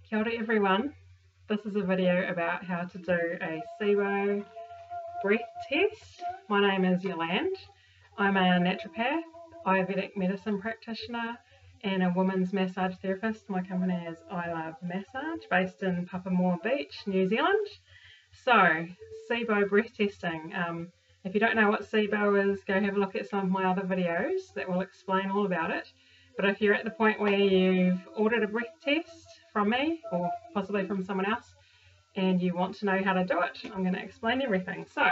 Kia ora everyone, this is a video about how to do a SIBO breath test. My name is Yolande. I'm a naturopath, Ayurvedic medicine practitioner and a women's massage therapist. My company is availabe Massage based in Papamoa Beach, New Zealand. So, SIBO breath testing. If you don't know what SIBO is, go have a look at some of my other videos that will explain all about it. But if you're at the point where you've ordered a breath test from me or possibly from someone else and you want to know how to do it, I'm going to explain everything. So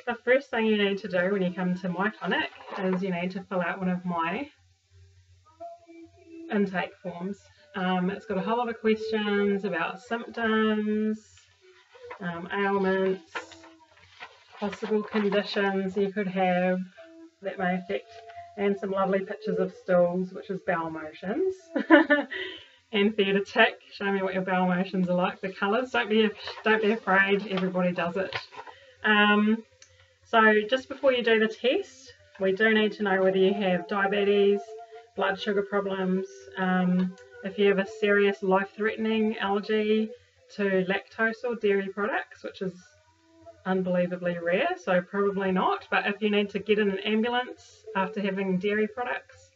the first thing you need to do when you come to my clinic is you need to fill out one of my intake forms. It's got a whole lot of questions about symptoms, ailments, possible conditions you could have that may affect, and some lovely pictures of stools, which is bowel motions. And for you to tick, show me what your bowel motions are like, the colours. Don't be afraid, everybody does it. So just before you do the test, we do need to know whether you have diabetes, blood sugar problems, if you have a serious life-threatening allergy to lactose or dairy products, which is unbelievably rare, so probably not. But if you need to get in an ambulance after having dairy products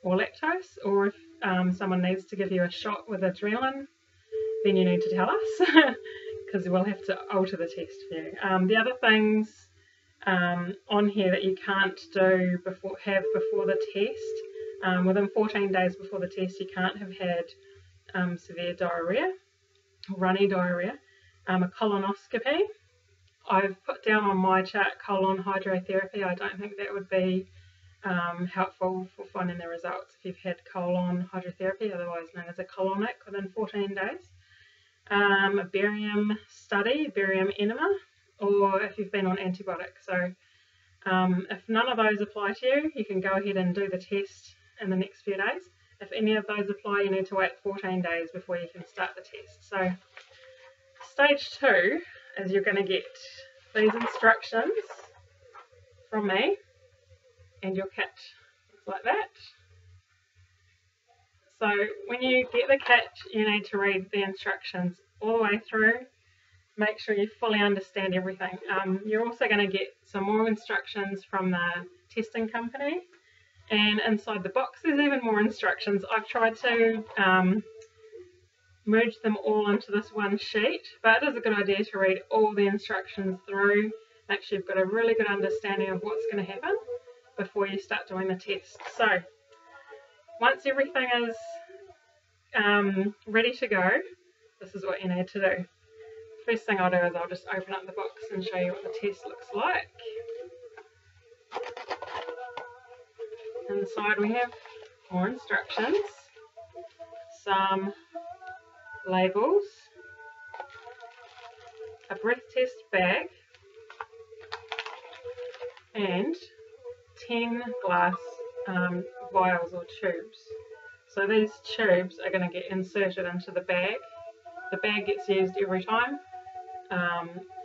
or lactose, or if someone needs to give you a shot with adrenaline, then you need to tell us because we'll have to alter the test for you. The other things on here that you can't have before the test, within 14 days before the test, you can't have had severe diarrhea, runny diarrhea, a colonoscopy. I've put down on my chart colon hydrotherapy. I don't think that would be helpful for finding the results if you've had colon hydrotherapy, otherwise known as a colonic, within 14 days. A barium study, barium enema, or if you've been on antibiotics. So if none of those apply to you, you can go ahead and do the test in the next few days. If any of those apply, you need to wait 14 days before you can start the test. So stage 2 is you're going to get these instructions from me and your kit. It's like that. So when you get the kit, you need to read the instructions all the way through. Make sure you fully understand everything. You're also going to get some more instructions from the testing company, and inside the box there's even more instructions. I've tried to merge them all into this one sheet, but it is a good idea to read all the instructions through. Make sure you've got a really good understanding of what's going to happen before you start doing the test. So once everything is ready to go, this is what you need to do. First thing I'll do is I'll just open up the box and show you what the test looks like. Inside we have more instructions, some labels, a breath test bag, and 10 glass vials or tubes. So these tubes are going to get inserted into the bag. The bag gets used every time.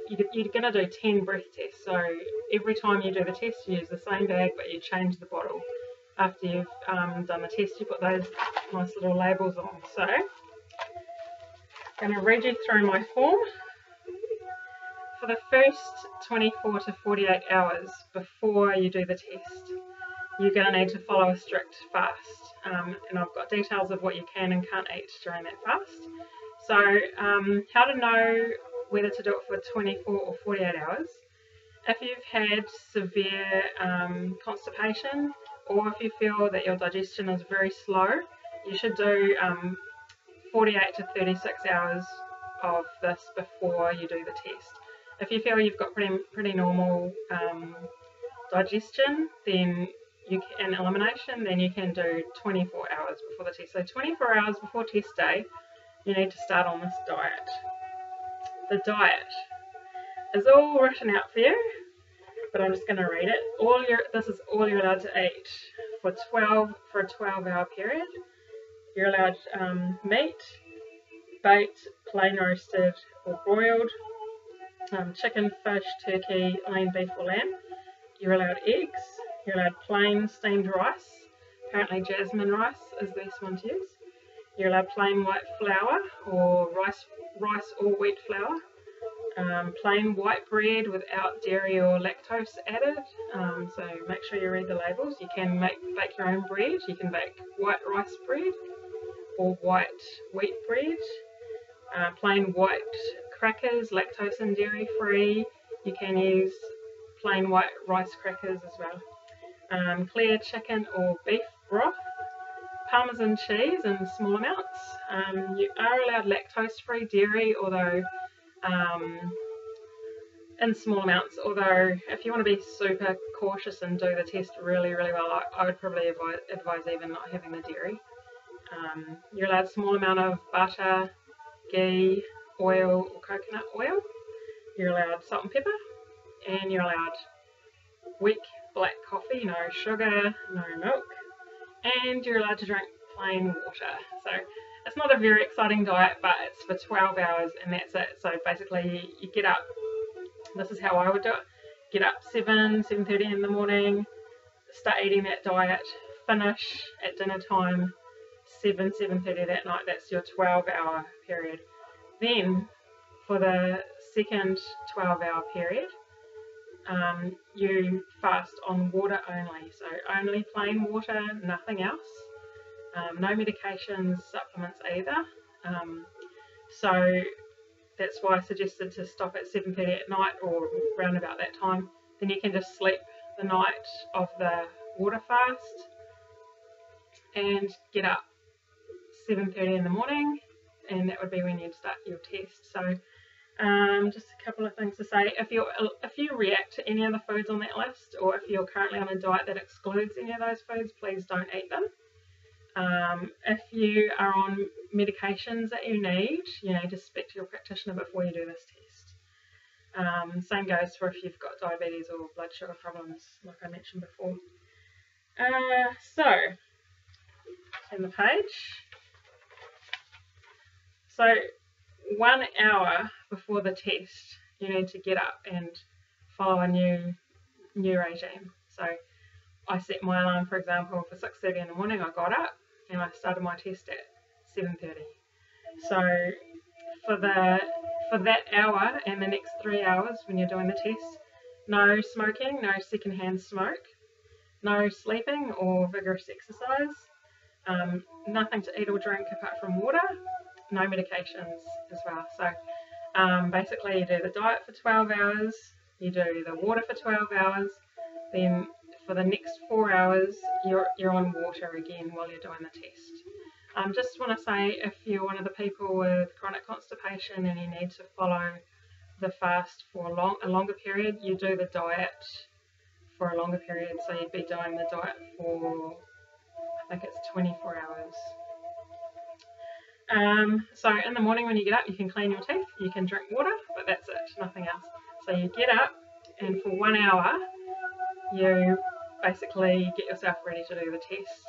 You're going to do 10 breath tests, so every time you do the test you use the same bag, but you change the bottle. After you've done the test, you put those nice little labels on. So I'm going to read you through my form. For the first 24 to 48 hours before you do the test, you're going to need to follow a strict fast. And I've got details of what you can and can't eat during that fast. So how to know whether to do it for 24 or 48 hours. If you've had severe constipation, or if you feel that your digestion is very slow, you should do 48 to 36 hours of this before you do the test. If you feel you've got pretty normal digestion, then and elimination, then you can do 24 hours before the test. So 24 hours before test day, you need to start on this diet. The diet is all written out for you, but I'm just going to read it. This is all you're allowed to eat for a 12-hour period. You're allowed meat, baked, plain roasted or broiled, chicken, fish, turkey, lean beef or lamb. You're allowed eggs. You're allowed plain steamed rice. Apparently jasmine rice is the best one to use. You're allowed plain white flour or rice or wheat flour. Plain white bread without dairy or lactose added, so make sure you read the labels. You can bake your own bread. You can bake white rice bread or white wheat bread. Plain white crackers, lactose and dairy free. You can use plain white rice crackers as well. Clear chicken or beef broth. Parmesan cheese in small amounts. You are allowed lactose free dairy, although in small amounts, although if you want to be super cautious and do the test really well, I would probably advise even not having the dairy. You're allowed a small amount of butter, ghee, oil or coconut oil. You're allowed salt and pepper, and you're allowed weak black coffee, no sugar, no milk, and you're allowed to drink plain water. So it's not a very exciting diet, but it's for 12 hours and that's it. So basically you get up, this is how I would do it, get up 7:30 in the morning, start eating that diet, finish at dinner time 7:30 that night. That's your 12-hour period. Then for the second 12-hour period, you fast on water only, so only plain water, nothing else. No medications, supplements either. So that's why I suggested to stop at 7:30 at night or round about that time. Then you can just sleep the night of the water fast and get up 7:30 in the morning, and that would be when you'd start your test. So just a couple of things to say. If you react to any of the foods on that list, or if you're currently on a diet that excludes any of those foods, please don't eat them. If you are on medications that you need to speak to your practitioner before you do this test. Same goes for if you've got diabetes or blood sugar problems, like I mentioned before. So, turn the page. So, 1 hour before the test, you need to get up and follow a new regime. So, I set my alarm, for example, for 6:30 in the morning. I got up and I started my test at 7:30. So for that hour and the next 3 hours when you're doing the test, no smoking, no secondhand smoke, no sleeping or vigorous exercise, nothing to eat or drink apart from water, no medications as well. So basically you do the diet for 12 hours, you do the water for 12 hours, then for the next 4 hours you're on water again while you're doing the test. Just want to say, if you're one of the people with chronic constipation and you need to follow the fast for a longer period, you do the diet for a longer period. So you'd be doing the diet for, I think it's 24 hours. So in the morning when you get up, you can clean your teeth, you can drink water, but that's it, nothing else. So you get up and for 1 hour you basically get yourself ready to do the test.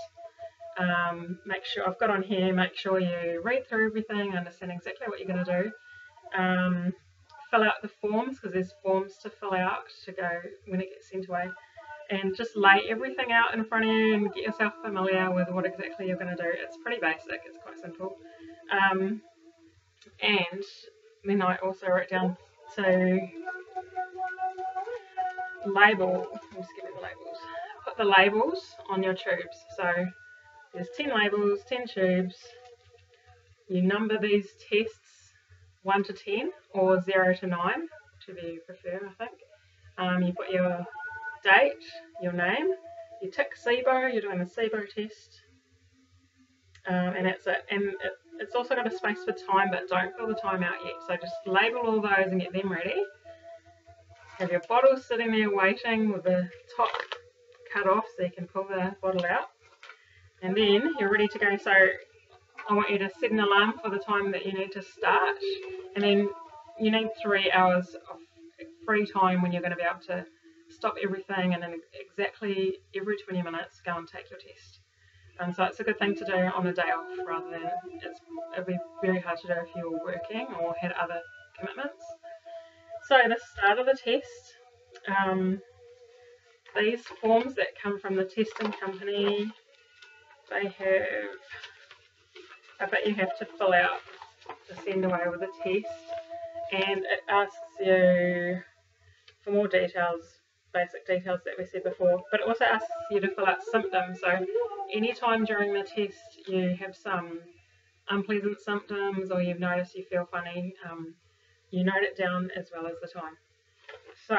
Make sure, I've got on here, make sure you read through everything, understand exactly what you're going to do. Fill out the forms, because there's forms to fill out to go when it gets sent away. And just lay everything out in front of you and get yourself familiar with what exactly you're going to do. It's pretty basic, it's quite simple. And then I also wrote down to label, I'm skipping the labels, put the labels on your tubes. So there's 10 labels, 10 tubes. You number these tests 1 to 10 or 0 to 9, whichever you prefer, I think. You put your date, your name, you tick SIBO, you're doing the SIBO test, and that's it. And it's also got a space for time, but don't fill the time out yet. So just label all those and get them ready. Have your bottle sitting there waiting with the top cut off so you can pull the bottle out. And then you're ready to go. So I want you to set an alarm for the time that you need to start. And then you need 3 hours of free time when you're going to be able to stop everything, and then exactly every 20 minutes go and take your test. So it's a good thing to do on a day off, rather than it'd be very hard to do if you were working or had other commitments. So the start of the test, these forms that come from the testing company, they have bit you have to fill out to send away with a test, and it asks you for more details, basic details that we said before, but it also asks you to fill out symptoms. So anytime during the test you have some unpleasant symptoms or you've noticed you feel funny, you note it down as well as the time. So